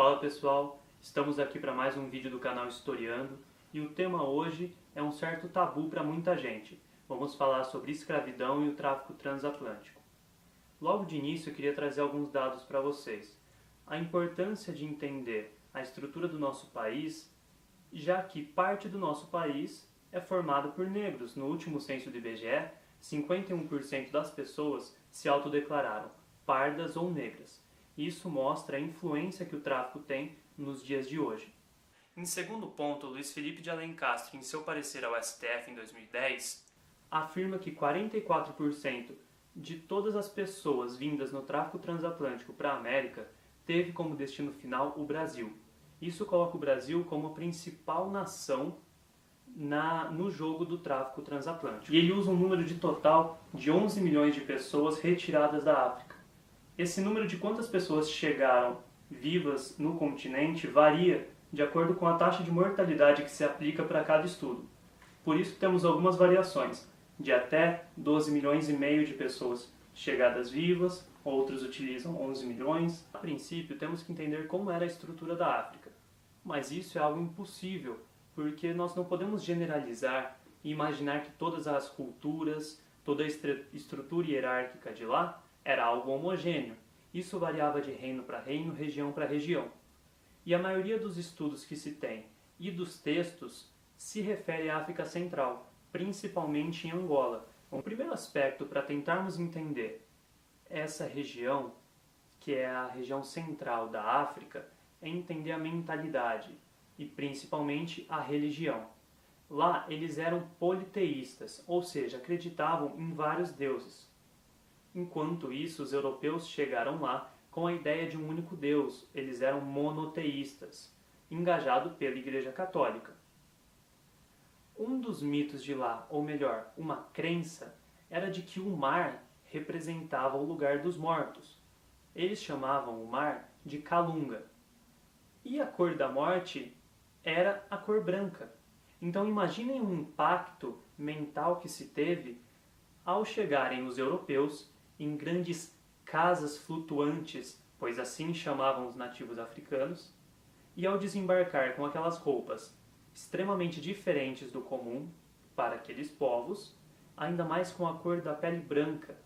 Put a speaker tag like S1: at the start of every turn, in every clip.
S1: Fala pessoal, estamos aqui para mais um vídeo do canal Historiando e o tema hoje é um certo tabu para muita gente. Vamos falar sobre escravidão e o tráfico transatlântico. Logo de início eu queria trazer alguns dados para vocês. A importância de entender a estrutura do nosso país, já que parte do nosso país é formado por negros. No último censo do IBGE, 51% das pessoas se autodeclararam pardas ou negras. Isso mostra a influência que o tráfico tem nos dias de hoje. Em segundo ponto, Luiz Felipe de Alencastre, em seu parecer ao STF em 2010, afirma que 44% de todas as pessoas vindas no tráfico transatlântico para a América teve como destino final o Brasil. Isso coloca o Brasil como a principal nação no jogo do tráfico transatlântico. E ele usa um número de total de 11 milhões de pessoas retiradas da África. Esse número de quantas pessoas chegaram vivas no continente varia de acordo com a taxa de mortalidade que se aplica para cada estudo. Por isso temos algumas variações, de até 12 milhões e meio de pessoas chegadas vivas, outros utilizam 11 milhões. A princípio temos que entender como era a estrutura da África, mas isso é algo impossível, porque nós não podemos generalizar e imaginar que todas as culturas, toda a estrutura hierárquica de lá era algo homogêneo. Isso variava de reino para reino, região para região. E a maioria dos estudos que se tem e dos textos se refere à África Central, principalmente em Angola. Bom, o primeiro aspecto para tentarmos entender essa região, que é a região central da África, é entender a mentalidade e principalmente a religião. Lá eles eram politeístas, ou seja, acreditavam em vários deuses. Enquanto isso, os europeus chegaram lá com a ideia de um único Deus. Eles eram monoteístas, engajados pela Igreja Católica. Um dos mitos de lá, ou melhor, uma crença, era de que o mar representava o lugar dos mortos. Eles chamavam o mar de Calunga. E a cor da morte era a cor branca. Então imaginem um impacto mental que se teve ao chegarem os europeus em grandes casas flutuantes, pois assim chamavam os nativos africanos, e ao desembarcar com aquelas roupas extremamente diferentes do comum para aqueles povos, ainda mais com a cor da pele branca,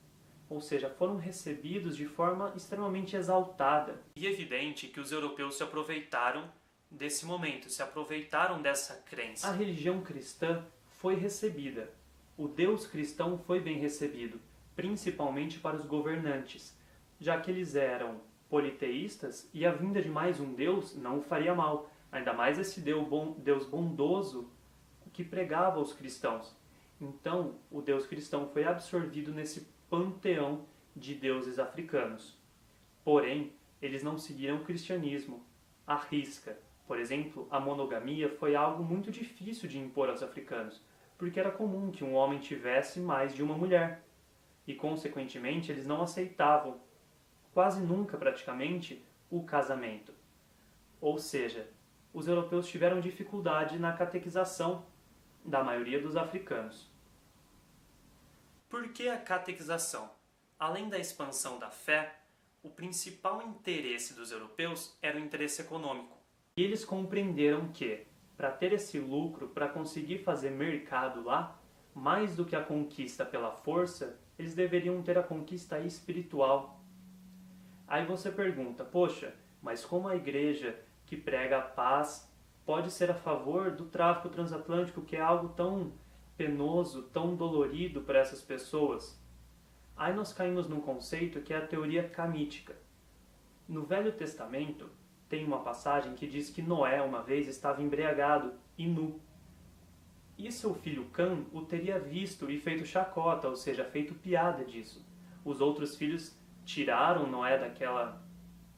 S1: ou seja, foram recebidos de forma extremamente exaltada. E é evidente que os europeus se aproveitaram desse momento, se aproveitaram dessa crença. A religião cristã foi recebida, o Deus cristão foi bem recebido, principalmente para os governantes, já que eles eram politeístas e a vinda de mais um Deus não faria mal, ainda mais esse Deus bondoso que pregava aos cristãos. Então, o Deus cristão foi absorvido nesse panteão de deuses africanos. Porém, eles não seguiram o cristianismo à risca. Por exemplo, a monogamia foi algo muito difícil de impor aos africanos, porque era comum que um homem tivesse mais de uma mulher. E, consequentemente, eles não aceitavam, quase nunca praticamente, o casamento. Ou seja, os europeus tiveram dificuldade na catequização da maioria dos africanos. Por que a catequização? Além da expansão da fé, o principal interesse dos europeus era o interesse econômico. E eles compreenderam que, para ter esse lucro, para conseguir fazer mercado lá, mais do que a conquista pela força, eles deveriam ter a conquista espiritual. Aí você pergunta, poxa, mas como a igreja que prega a paz pode ser a favor do tráfico transatlântico, que é algo tão penoso, tão dolorido para essas pessoas? Aí nós caímos num conceito que é a teoria camítica. No Velho Testamento tem uma passagem que diz que Noé uma vez estava embriagado e nu. E seu filho Cã o teria visto e feito chacota, ou seja, feito piada disso. Os outros filhos tiraram Noé daquela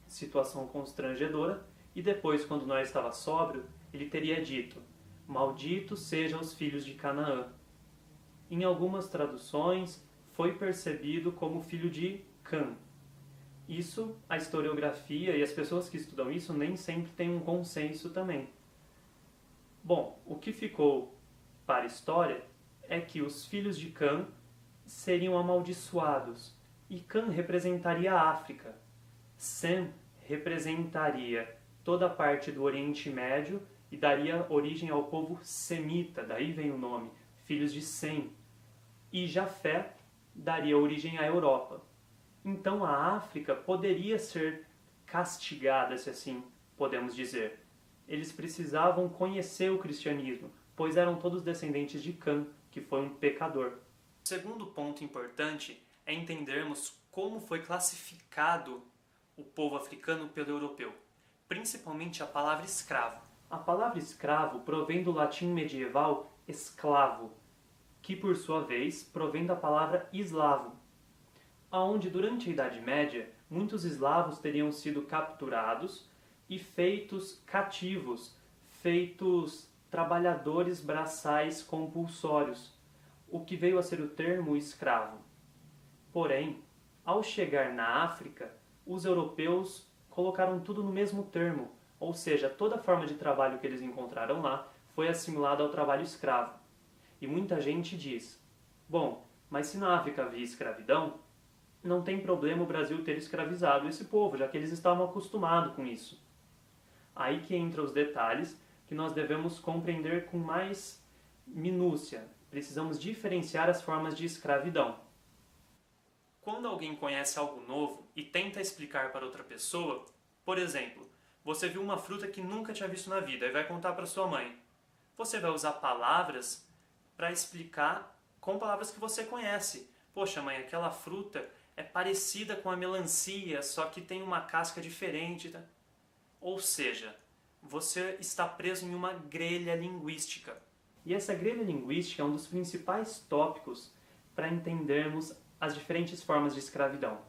S1: situação constrangedora e depois, quando Noé estava sóbrio, ele teria dito: malditos sejam os filhos de Canaã. Em algumas traduções foi percebido como filho de Cã. Isso, a historiografia e as pessoas que estudam isso nem sempre têm um consenso também. Bom, o que ficou para a história é que os filhos de Cã seriam amaldiçoados, e Cã representaria a África. Sem representaria toda a parte do Oriente Médio e daria origem ao povo semita, daí vem o nome, filhos de Sem. E Jafé daria origem à Europa. Então a África poderia ser castigada, se assim podemos dizer. Eles precisavam conhecer o cristianismo, pois eram todos descendentes de Cã, que foi um pecador. O segundo ponto importante é entendermos como foi classificado o povo africano pelo europeu, principalmente a palavra escravo. A palavra escravo provém do latim medieval esclavo, que por sua vez provém da palavra eslavo, aonde durante a Idade Média muitos eslavos teriam sido capturados e feitos cativos, feitos trabalhadores braçais compulsórios, o que veio a ser o termo escravo. Porém, ao chegar na África, os europeus colocaram tudo no mesmo termo, ou seja, toda forma de trabalho que eles encontraram lá foi assimilada ao trabalho escravo. E muita gente diz, bom, mas se na África havia escravidão, não tem problema o Brasil ter escravizado esse povo, já que eles estavam acostumados com isso. Aí que entram os detalhes que nós devemos compreender com mais minúcia. Precisamos diferenciar as formas de escravidão. Quando alguém conhece algo novo e tenta explicar para outra pessoa, por exemplo, você viu uma fruta que nunca tinha visto na vida e vai contar para sua mãe. Você vai usar palavras para explicar com palavras que você conhece. Poxa, mãe, aquela fruta é parecida com a melancia, só que tem uma casca diferente. Tá? Ou seja, você está preso em uma grelha linguística. E essa grelha linguística é um dos principais tópicos para entendermos as diferentes formas de escravidão.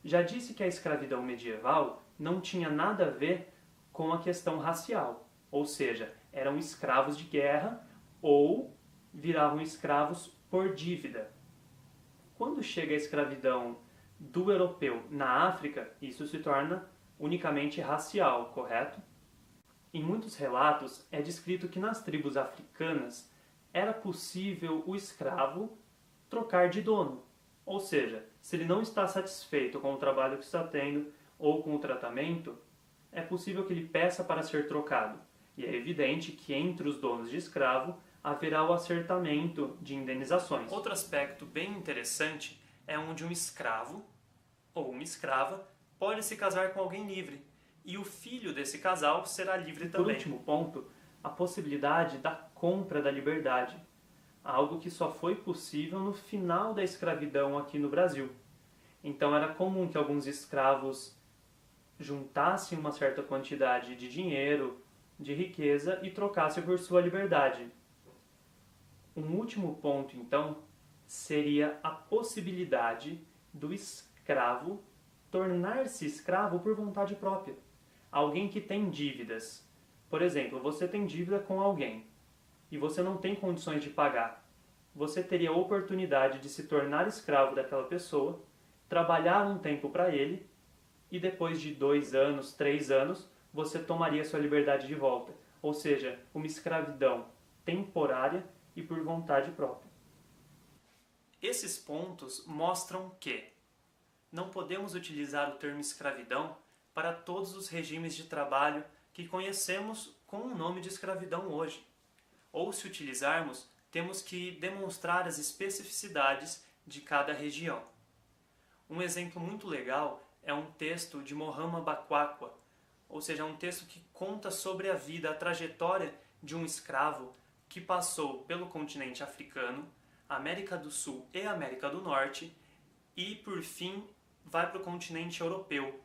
S1: Já disse que a escravidão medieval não tinha nada a ver com a questão racial, ou seja, eram escravos de guerra ou viravam escravos por dívida. Quando chega a escravidão do europeu na África, isso se torna unicamente racial, correto? Em muitos relatos é descrito que nas tribos africanas era possível o escravo trocar de dono. Ou seja, se ele não está satisfeito com o trabalho que está tendo ou com o tratamento, é possível que ele peça para ser trocado. E é evidente que entre os donos de escravo haverá o acertamento de indenizações. Outro aspecto bem interessante é onde um escravo ou uma escrava pode se casar com alguém livre, e o filho desse casal será livre também. Por último ponto, a possibilidade da compra da liberdade, algo que só foi possível no final da escravidão aqui no Brasil. Então era comum que alguns escravos juntassem uma certa quantidade de dinheiro, de riqueza e trocassem por sua liberdade. Um último ponto, então, seria a possibilidade do escravo tornar-se escravo por vontade própria. Alguém que tem dívidas. Por exemplo, você tem dívida com alguém e você não tem condições de pagar. Você teria a oportunidade de se tornar escravo daquela pessoa, trabalhar um tempo para ele e depois de 2 anos, 3 anos, você tomaria sua liberdade de volta. Ou seja, uma escravidão temporária e por vontade própria. Esses pontos mostram que não podemos utilizar o termo escravidão para todos os regimes de trabalho que conhecemos com o nome de escravidão hoje. Ou, se utilizarmos, temos que demonstrar as especificidades de cada região. Um exemplo muito legal é um texto de Mohamed Bakwakwa, ou seja, um texto que conta sobre a vida, a trajetória de um escravo que passou pelo continente africano, América do Sul e América do Norte e, por fim, vai para o continente europeu.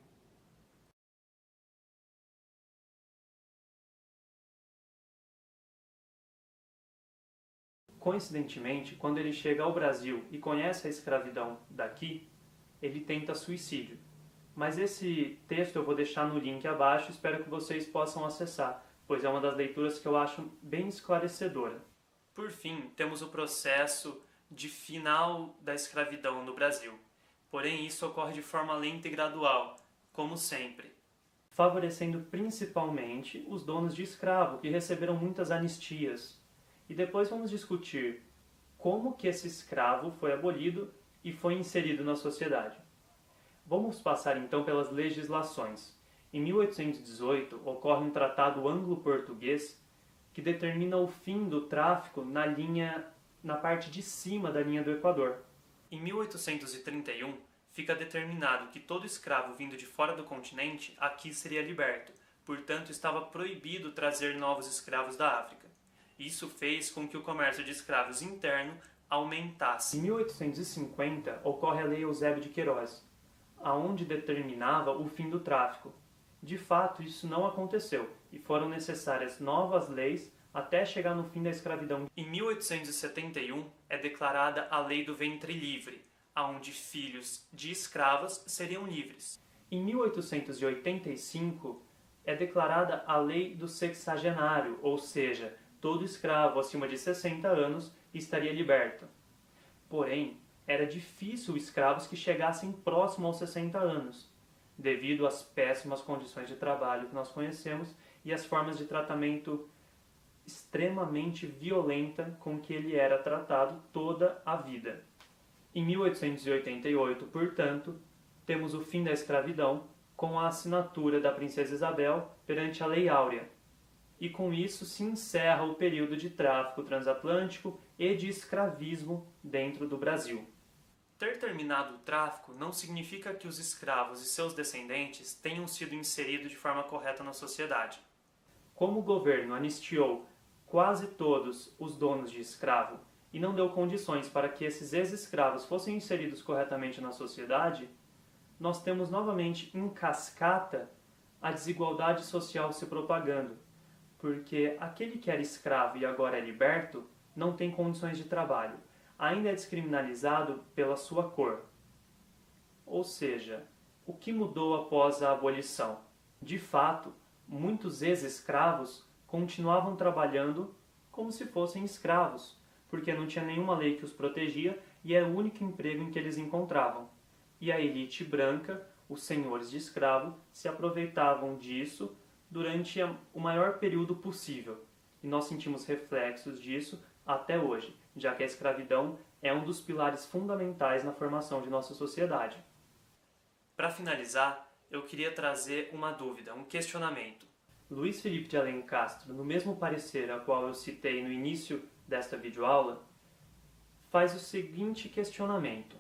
S1: Coincidentemente, quando ele chega ao Brasil e conhece a escravidão daqui, ele tenta suicídio. Mas esse texto eu vou deixar no link abaixo, espero que vocês possam acessar, pois é uma das leituras que eu acho bem esclarecedora. Por fim, temos o processo de final da escravidão no Brasil. Porém, isso ocorre de forma lenta e gradual, como sempre, favorecendo principalmente os donos de escravo, que receberam muitas anistias. E depois vamos discutir como que esse escravo foi abolido e foi inserido na sociedade. Vamos passar então pelas legislações. Em 1818, ocorre um tratado anglo-português que determina o fim do tráfico na parte de cima da linha do Equador. Em 1831, fica determinado que todo escravo vindo de fora do continente aqui seria liberto, portanto estava proibido trazer novos escravos da África. Isso fez com que o comércio de escravos interno aumentasse. Em 1850, ocorre a Lei Eusébio de Queiroz, aonde determinava o fim do tráfico. De fato, isso não aconteceu e foram necessárias novas leis até chegar no fim da escravidão. Em 1871 é declarada a Lei do Ventre Livre, onde filhos de escravas seriam livres. Em 1885 é declarada a Lei do Sexagenário, ou seja, todo escravo acima de 60 anos estaria liberto. Porém, era difícil escravos que chegassem próximo aos 60 anos, devido às péssimas condições de trabalho que nós conhecemos e às formas de tratamento extremamente violenta com que ele era tratado toda a vida. Em 1888, portanto, temos o fim da escravidão com a assinatura da Princesa Isabel perante a Lei Áurea. E com isso se encerra o período de tráfico transatlântico e de escravismo dentro do Brasil. Ter terminado o tráfico não significa que os escravos e seus descendentes tenham sido inseridos de forma correta na sociedade. Como o governo anistiou quase todos os donos de escravo e não deu condições para que esses ex-escravos fossem inseridos corretamente na sociedade, nós temos novamente em cascata a desigualdade social se propagando, porque aquele que era escravo e agora é liberto não tem condições de trabalho, ainda é descriminalizado pela sua cor. Ou seja, o que mudou após a abolição? De fato, muitos ex-escravos continuavam trabalhando como se fossem escravos, porque não tinha nenhuma lei que os protegia e era o único emprego em que eles encontravam. E a elite branca, os senhores de escravo, se aproveitavam disso durante o maior período possível. E nós sentimos reflexos disso até hoje, já que a escravidão é um dos pilares fundamentais na formação de nossa sociedade. Para finalizar, eu queria trazer uma dúvida, um questionamento. Luiz Felipe de Alencastro, no mesmo parecer a qual eu citei no início desta videoaula, faz o seguinte questionamento.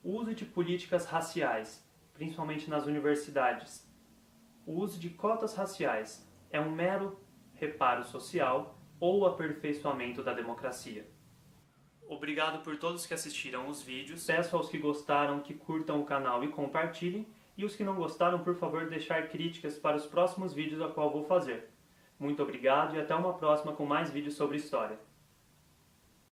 S1: O uso de políticas raciais, principalmente nas universidades, o uso de cotas raciais é um mero reparo social ou aperfeiçoamento da democracia? Obrigado por todos que assistiram os vídeos. Peço aos que gostaram que curtam o canal e compartilhem, e os que não gostaram, por favor, deixar críticas para os próximos vídeos a qual vou fazer. Muito obrigado e até uma próxima com mais vídeos sobre história.